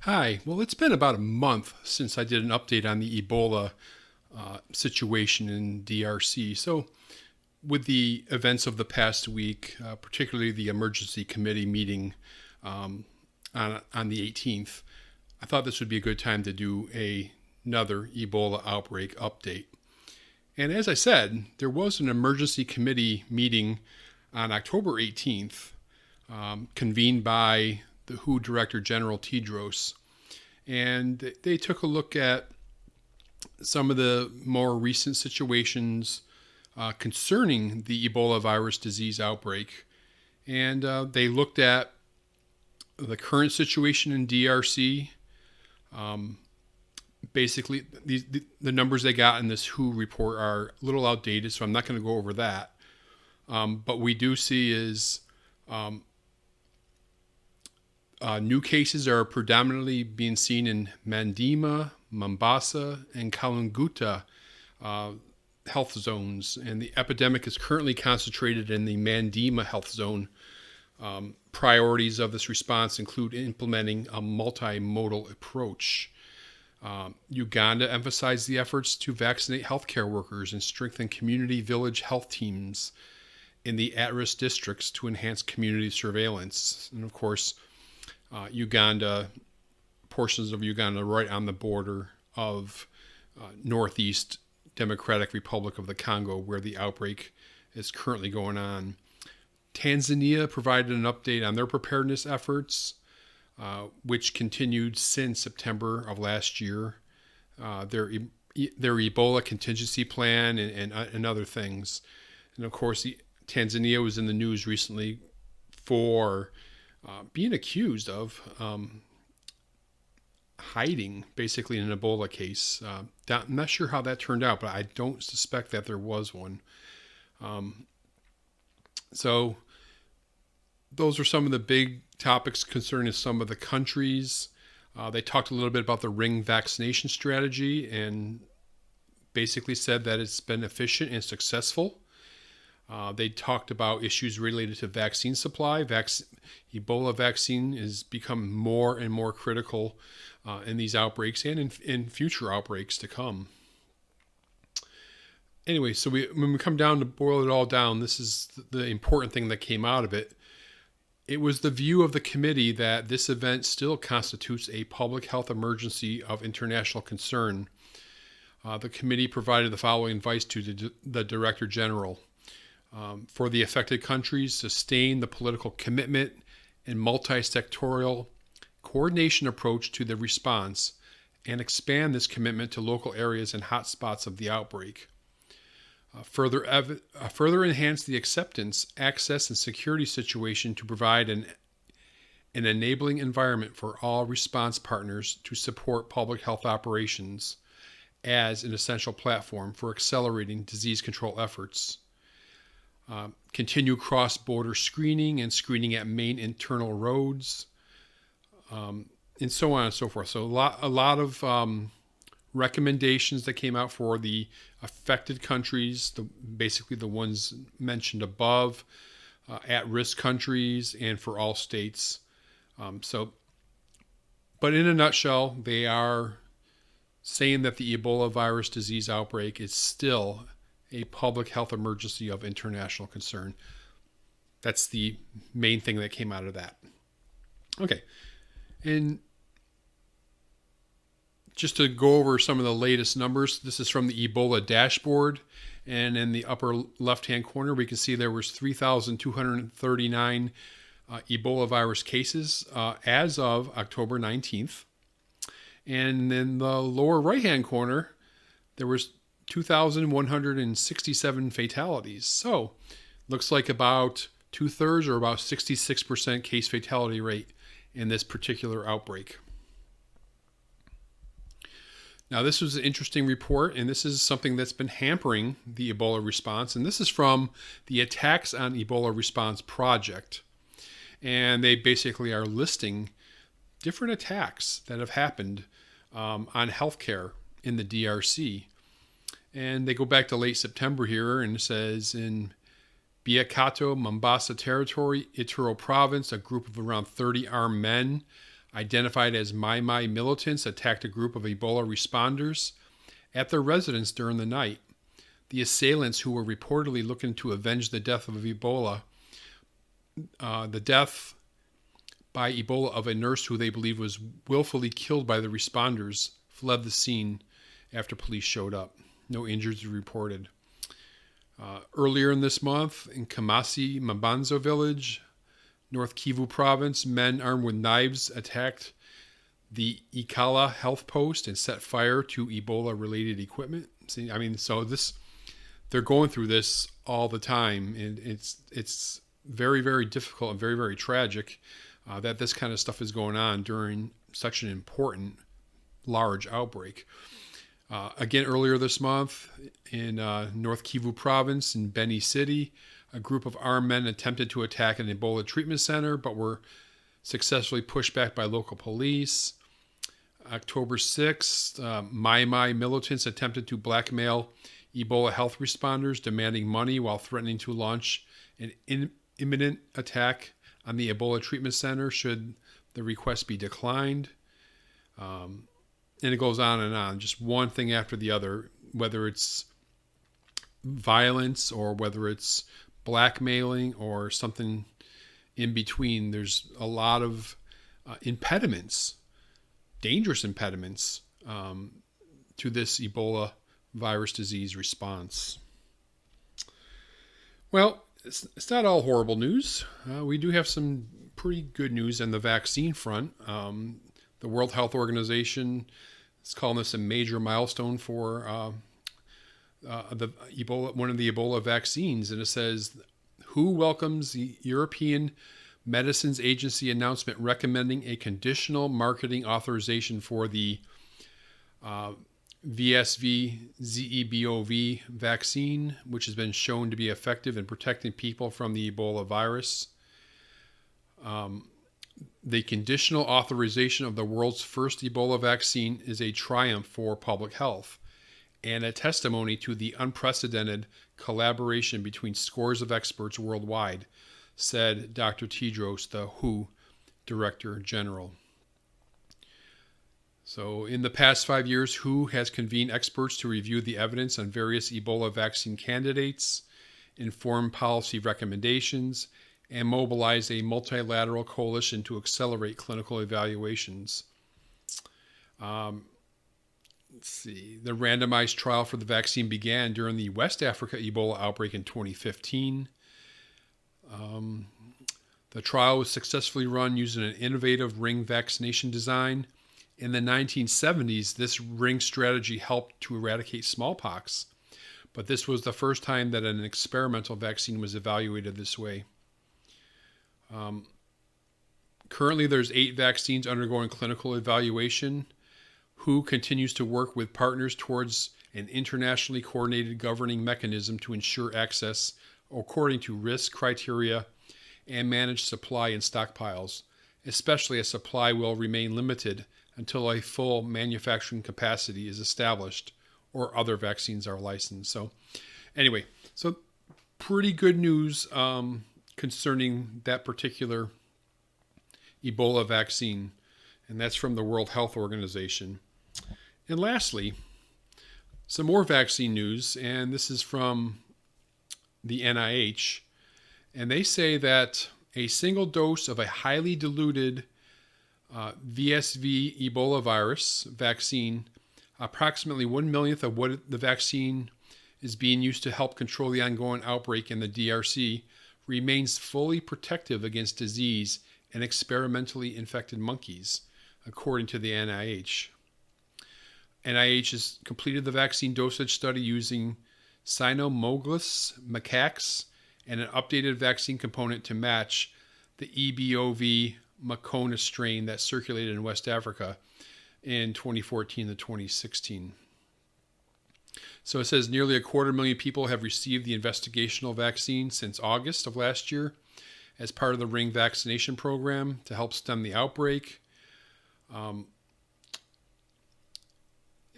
Hi. Well, it's been about a month since I did an update on the Ebola situation in DRC. So, with the events of the past week, particularly the emergency committee meeting um, on the 18th, I thought this would be a good time to do another Ebola outbreak update. And as I said, there was an emergency committee meeting on October 18th, convened by the WHO Director General Tedros, and they took a look at some of the more recent situations concerning the Ebola virus disease outbreak. And they looked at the current situation in DRC. Um, Basically, the numbers they got in this WHO report are a little outdated, so I'm not going to go over that. But we do see is um, new cases are predominantly being seen in Mandima, Mombasa, and Kalanguta uh, health zones, and the epidemic is currently concentrated in the Mandima health zone. Priorities of this response include implementing a multimodal approach. Uganda emphasized the efforts to vaccinate healthcare workers and strengthen community village health teams in the at-risk districts to enhance community surveillance. And of course, Uganda, portions of Uganda right on the border of Northeast Democratic Republic of the Congo, where the outbreak is currently going on. Tanzania provided an update on their preparedness efforts, which continued since September of last year. Their Ebola contingency plan and other things. And of course, Tanzania was in the news recently for being accused of hiding basically an Ebola case. I'm not sure how that turned out, but I don't suspect that there was one. So those are some of the big topics concerning some of the countries. They talked a little bit about the ring vaccination strategy and basically said that it's been efficient and successful. They talked about issues related to vaccine supply. Ebola vaccine has become more and more critical in these outbreaks and in future outbreaks to come. Anyway, so when we come down to boil it all down, this is the important thing that came out of it. It was the view of the committee that this event still constitutes a public health emergency of international concern. The committee provided the following advice to the Director General. For the affected countries, sustain the political commitment and multi-sectorial coordination approach to the response and expand this commitment to local areas and hotspots of the outbreak. Further enhance the acceptance, access, and security situation to provide an enabling environment for all response partners to support public health operations as an essential platform for accelerating disease control efforts. Continue cross-border screening and screening at main internal roads, and so on and so forth. So a lot of recommendations that came out for the affected countries, basically the ones mentioned above, at-risk countries, and for all states. But in a nutshell, they are saying that the Ebola virus disease outbreak is still a public health emergency of international concern. That's the main thing that came out of that. Okay. And just to go over some of the latest numbers, this is from the Ebola dashboard. And in the upper left-hand corner, we can see there was 3,239 Ebola virus cases as of October 19th. And in the lower right-hand corner, there was 2,167 fatalities. So looks like about 2/3 or about 66% case fatality rate in this particular outbreak. Now, this was an interesting report, and this is something that's been hampering the Ebola response. And this is from the Attacks on Ebola Response Project. And they basically are listing different attacks that have happened on healthcare in the DRC. And they go back to late September here, and it says in Biakato, Mombasa Territory, Ituro Province, a group of around 30 armed men identified as Mai Mai militants, attacked a group of Ebola responders at their residence during the night. The assailants, who were reportedly looking to avenge the death of Ebola, the death by Ebola of a nurse who they believe was willfully killed by the responders, fled the scene after police showed up. No injuries reported. Earlier in this month, in Kamasi Mabanzo village, North Kivu province, men armed with knives attacked the Ikala health post and set fire to Ebola-related equipment. See, I mean, so they're going through this all the time, and it's very, very difficult and very, very tragic that this kind of stuff is going on during such an important, large outbreak. Again, earlier this month in North Kivu province in Beni City, a group of armed men attempted to attack an Ebola treatment center, but were successfully pushed back by local police. October 6th, Mai Mai militants attempted to blackmail Ebola health responders, demanding money while threatening to launch an imminent attack on the Ebola treatment center should the request be declined. And it goes on, just one thing after the other, whether it's violence or whether it's blackmailing or something in between. There's a lot of impediments, dangerous impediments to this Ebola virus disease response. Well, it's not all horrible news. We do have some pretty good news on the vaccine front. The World Health Organization is calling this a major milestone for one of the Ebola vaccines, and it says, WHO welcomes the European Medicines Agency announcement recommending a conditional marketing authorization for the VSV-ZEBOV vaccine, which has been shown to be effective in protecting people from the Ebola virus. The conditional authorization of the world's first Ebola vaccine is a triumph for public health and a testimony to the unprecedented collaboration between scores of experts worldwide, said Dr. Tedros, the WHO Director General. So in the past 5 years, WHO has convened experts to review the evidence on various Ebola vaccine candidates, inform policy recommendations, and mobilize a multilateral coalition to accelerate clinical evaluations. Let's see. The randomized trial for the vaccine began during the West Africa Ebola outbreak in 2015. The trial was successfully run using an innovative ring vaccination design. In the 1970s, this ring strategy helped to eradicate smallpox, but this was the first time that an experimental vaccine was evaluated this way. Currently, there's 8 vaccines undergoing clinical evaluation. WHO continues to work with partners towards an internationally coordinated governing mechanism to ensure access according to risk criteria and manage supply and stockpiles, especially as supply will remain limited until a full manufacturing capacity is established or other vaccines are licensed. So anyway, so pretty good news concerning that particular Ebola vaccine, and that's from the World Health Organization. And lastly, some more vaccine news, and this is from the NIH, and they say that a single dose of a highly diluted VSV Ebola virus vaccine, approximately 1/millionth of what the vaccine is being used to help control the ongoing outbreak in the DRC, remains fully protective against disease in experimentally infected monkeys, according to the NIH. NIH has completed the vaccine dosage study using cynomolgus macaques and an updated vaccine component to match the EBOV Macona strain that circulated in West Africa in 2014 to 2016. So it says nearly 250,000 people have received the investigational vaccine since August of last year as part of the ring vaccination program to help stem the outbreak.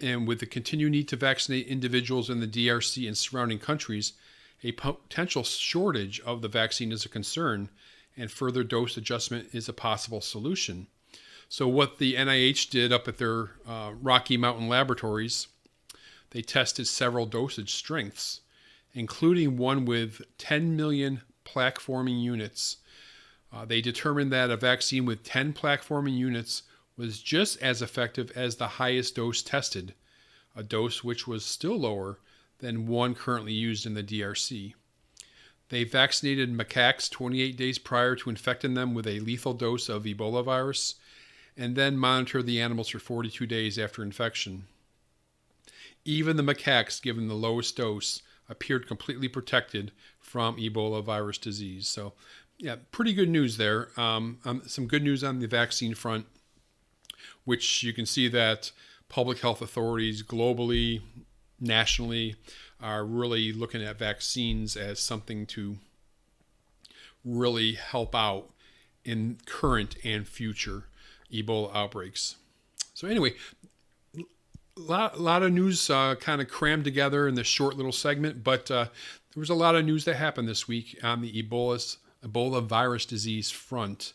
And with the continued need to vaccinate individuals in the DRC and surrounding countries, a potential shortage of the vaccine is a concern, and further dose adjustment is a possible solution. So what the NIH did up at their Rocky Mountain laboratories, they tested several dosage strengths, including one with 10 million plaque-forming units. They determined that a vaccine with 10 plaque-forming units was just as effective as the highest dose tested, a dose which was still lower than one currently used in the DRC. They vaccinated macaques 28 days prior to infecting them with a lethal dose of Ebola virus, and then monitored the animals for 42 days after infection. Even the macaques given the lowest dose appeared completely protected from Ebola virus disease. So, yeah, pretty good news there. Some good news on the vaccine front, which you can see that public health authorities globally, nationally, are really looking at vaccines as something to really help out in current and future Ebola outbreaks. So anyway, a lot of news kind of crammed together in this short little segment, but there was a lot of news that happened this week on the Ebola virus disease front.